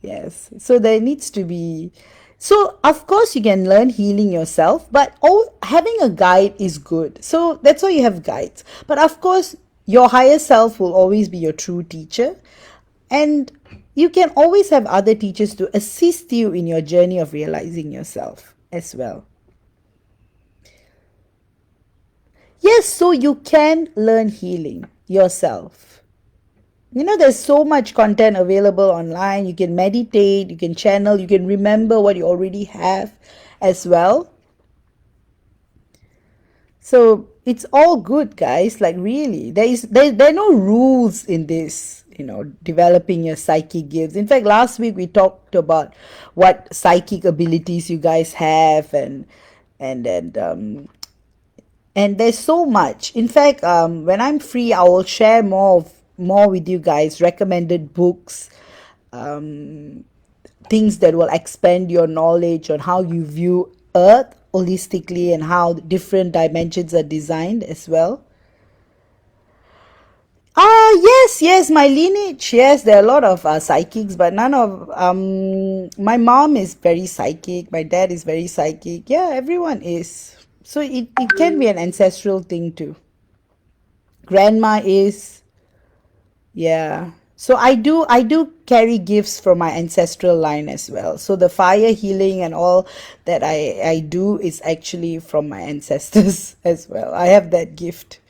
yes. So there needs to be. So, of course, you can learn healing yourself, but having a guide is good. So that's why you have guides. But of course, your higher self will always be your true teacher. And you can always have other teachers to assist you in your journey of realizing yourself as well. Yes, so you can learn healing yourself. There's so much content available online. You can meditate, you can channel, you can remember what you already have as well. So it's all good, guys. Like really, there are no rules in this, developing your psychic gifts. In fact, last week we talked about what psychic abilities you guys have and there's so much. In fact, when I'm free, I will share more with you guys, recommended books, things that will expand your knowledge on how you view Earth holistically and how different dimensions are designed as well. Yes, my lineage. Yes, there are a lot of psychics, but none of my mom is very psychic. My dad is very psychic. Yeah, everyone is. So it can be an ancestral thing too. Grandma is, yeah. So I do carry gifts from my ancestral line as well. So the fire healing and all that I do is actually from my ancestors as well. I have that gift.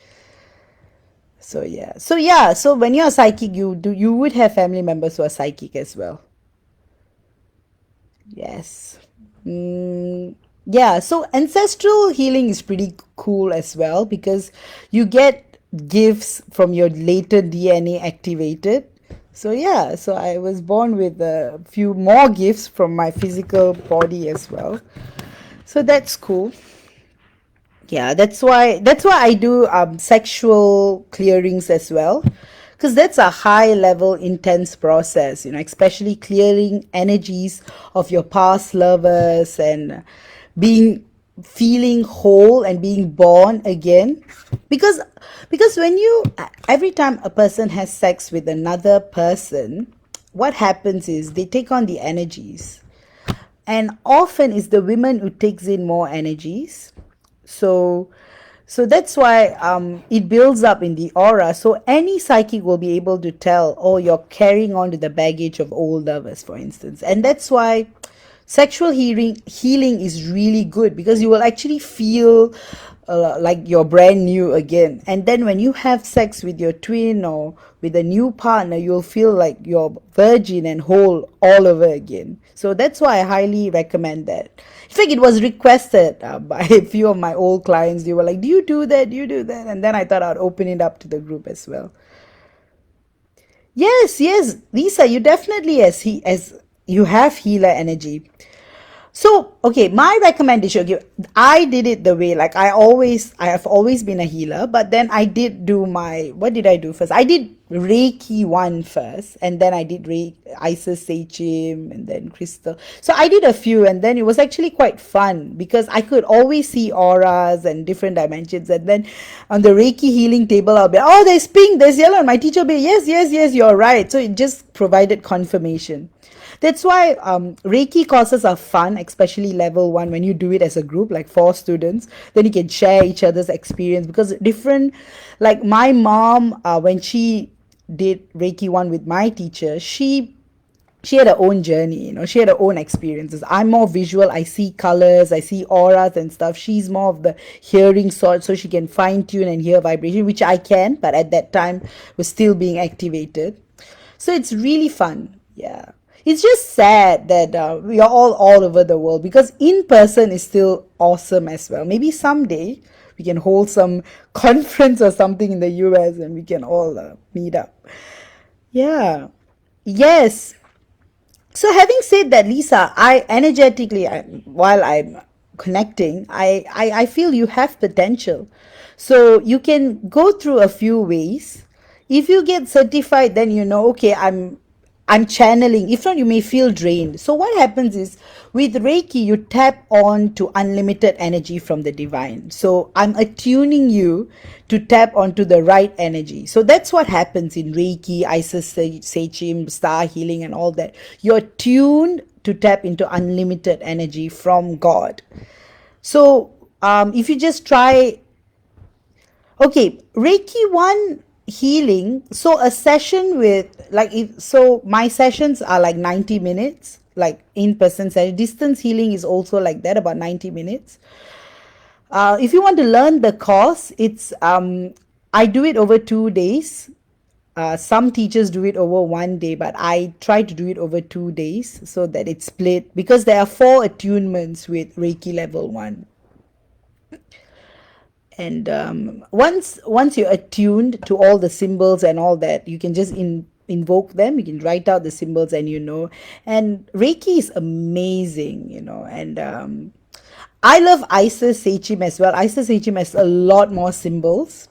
So yeah. So when you're psychic, you would have family members who are psychic as well. Yes. Yeah, so ancestral healing is pretty cool as well because you get gifts from your later DNA activated. So yeah, so I was born with a few more gifts from my physical body as well. So that's cool. Yeah, that's why I do sexual clearings as well, because that's a high level intense process, especially clearing energies of your past lovers and being feeling whole and being born again, because when you every time a person has sex with another person, what happens is they take on the energies, and often it's the women who takes in more energies. So so that's why it builds up in the aura. So any psychic will be able to tell, oh, you're carrying on to the baggage of old lovers, for instance. And that's why sexual healing is really good, because you will actually feel like you're brand new again. And then when you have sex with your twin or with a new partner, you'll feel like you're virgin and whole all over again. So that's why I highly recommend that. In fact, it was requested by a few of my old clients. They were like, do you do that? Do you do that? And then I thought I'd open it up to the group as well. Yes, Lisa, you definitely, as you have healer energy. So, okay, my recommendation, okay, I did it the way, like I have always been a healer, but then I did do what did I do first? I did Reiki 1 first, and then I did Isis, Seichim, and then Crystal. So I did a few, and then it was actually quite fun because I could always see auras and different dimensions. And then on the Reiki healing table, I'll be, oh, there's pink, there's yellow, and my teacher will be, yes, you're right. So it just provided confirmation. That's why Reiki courses are fun, especially level 1, when you do it as a group, like 4 students. Then you can share each other's experience, because different, like my mom, when she did Reiki 1 with my teacher, she she had her own journey, she had her own experiences. I'm more visual. I see colors, I see auras and stuff. She's more of the hearing sort, so she can fine tune and hear vibration, which I can, but at that time was still being activated. So it's really fun. Yeah. It's just sad that we are all over the world, because in person is still awesome as well. Maybe someday we can hold some conference or something in the US and we can all meet up. Yeah. Yes. So having said that, Lisa, I energetically, while I'm connecting, I feel you have potential. So you can go through a few ways. If you get certified, then you know, okay, I'm channeling. If not, you may feel drained. So what happens is, with Reiki, you tap on to unlimited energy from the divine. So I'm attuning you to tap onto the right energy. So that's what happens in Reiki, Isis, Seichim, star healing, and all that. You're tuned to tap into unlimited energy from God. So if you just try, okay, Reiki 1 healing. So a session with, so my sessions are like 90 minutes, like in-person session. Distance healing is also like that, about 90 minutes. If you want to learn the course, it's I do it over 2 days. Some teachers do it over 1 day, but I try to do it over 2 days so that it's split, because there are 4 attunements with Reiki level 1. And once you're attuned to all the symbols and all that, you can just invoke them. You can write out the symbols, and and Reiki is amazing, and I love Isis Seichim as well. Isis Seichim has a lot more symbols.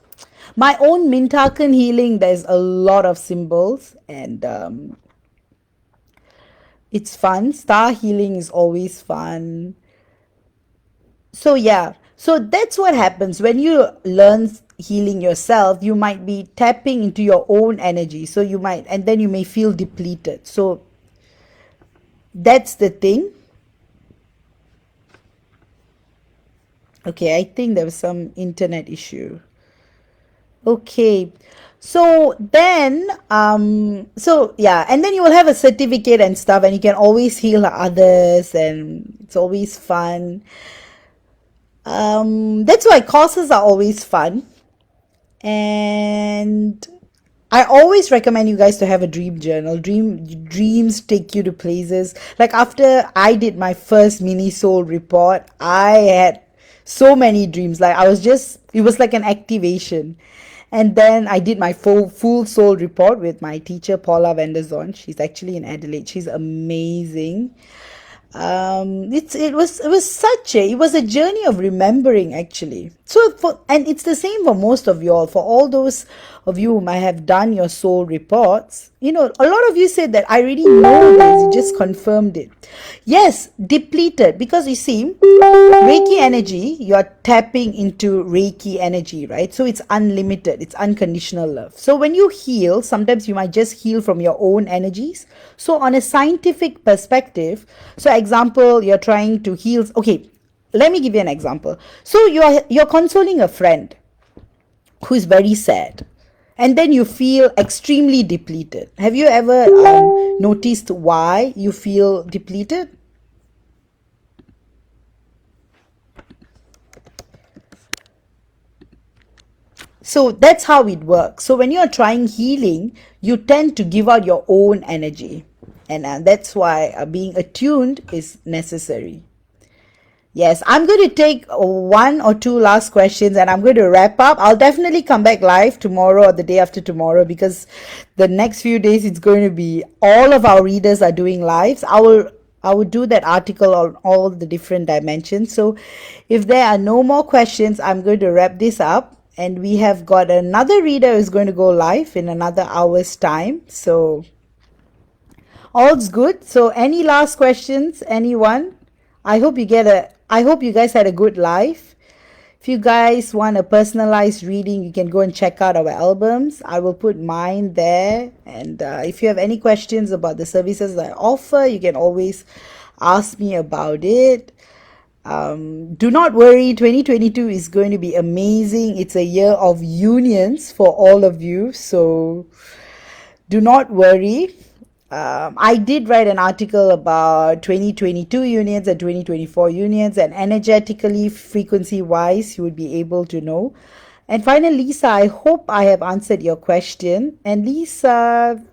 My own Mintakan healing, there's a lot of symbols, and it's fun. Star healing is always fun. So yeah, so that's what happens when you learn healing yourself. You might be tapping into your own energy, so you might, and then you may feel depleted. So that's the thing. Okay, I think there was some internet issue. Okay, so then so yeah, and then you will have a certificate and stuff, and you can always heal others, and it's always fun. That's why courses are always fun. And I always recommend you guys to have a dream journal. Dreams take you to places. Like after I did my first mini soul report, I had so many dreams. Like it was like an activation. And then I did my full soul report with my teacher Paula Vanderzon. She's actually in Adelaide. She's amazing. It was a journey of remembering, actually. And it's the same for most of you all. For all those of you who might have done your soul reports, a lot of you said that I already know this. You just confirmed it. Yes, depleted, because you see, Reiki energy, you're tapping into Reiki energy, right? So it's unlimited, it's unconditional love. So when you heal, sometimes you might just heal from your own energies. So on a scientific perspective, so example, you're trying to heal. Okay, let me give you an example. So you're consoling a friend who is very sad, and then you feel extremely depleted. Have you ever noticed why you feel depleted? So that's how it works. So when you're trying healing, you tend to give out your own energy, and that's why being attuned is necessary. Yes, I'm going to take 1 or 2 last questions, and I'm going to wrap up. I'll definitely come back live tomorrow or the day after tomorrow, because the next few days it's going to be all of our readers are doing lives. I will do that article on all the different dimensions. So if there are no more questions, I'm going to wrap this up. And we have got another reader who's going to go live in another hour's time. So all's good. So any last questions, anyone? I hope you guys had a good life. If you guys want a personalized reading, you can go and check out our albums. I will put mine there. And if you have any questions about the services that I offer, you can always ask me about it. Do not worry, 2022 is going to be amazing. It's a year of unions for all of you. So do not worry. I did write an article about 2022 unions and 2024 unions, and energetically, frequency wise, you would be able to know. And finally, Lisa, I hope I have answered your question. And Lisa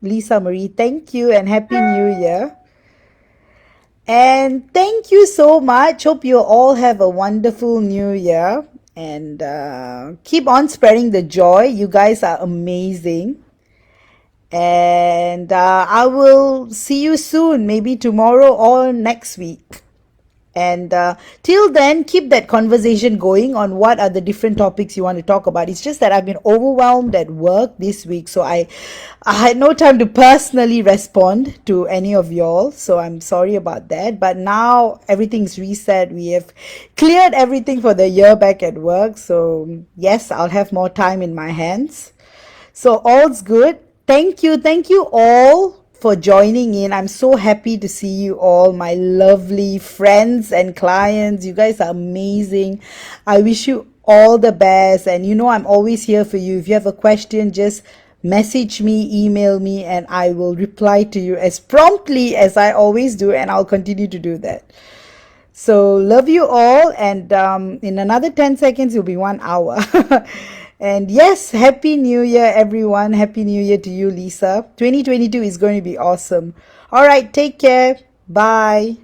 Marie, thank you and Happy New Year. And thank you so much. Hope you all have a wonderful new year and keep on spreading the joy. You guys are amazing. And I will see you soon, maybe tomorrow or next week. And till then, keep that conversation going on what are the different topics you want to talk about. It's just that I've been overwhelmed at work this week, so I had no time to personally respond to any of y'all. So I'm sorry about that. But now everything's reset. We have cleared everything for the year back at work. So yes, I'll have more time in my hands. So all's good. Thank you all for joining in. I'm so happy to see you all, my lovely friends and clients. You guys are amazing. I wish you all the best. And you know, I'm always here for you. If you have a question, just message me, email me, and I will reply to you as promptly as I always do. And I'll continue to do that. So love you all, and in another 10 seconds it'll be 1 hour. And yes, happy new year everyone. Happy new year to you, Lisa. 2022 is going to be awesome. All right, take care. Bye.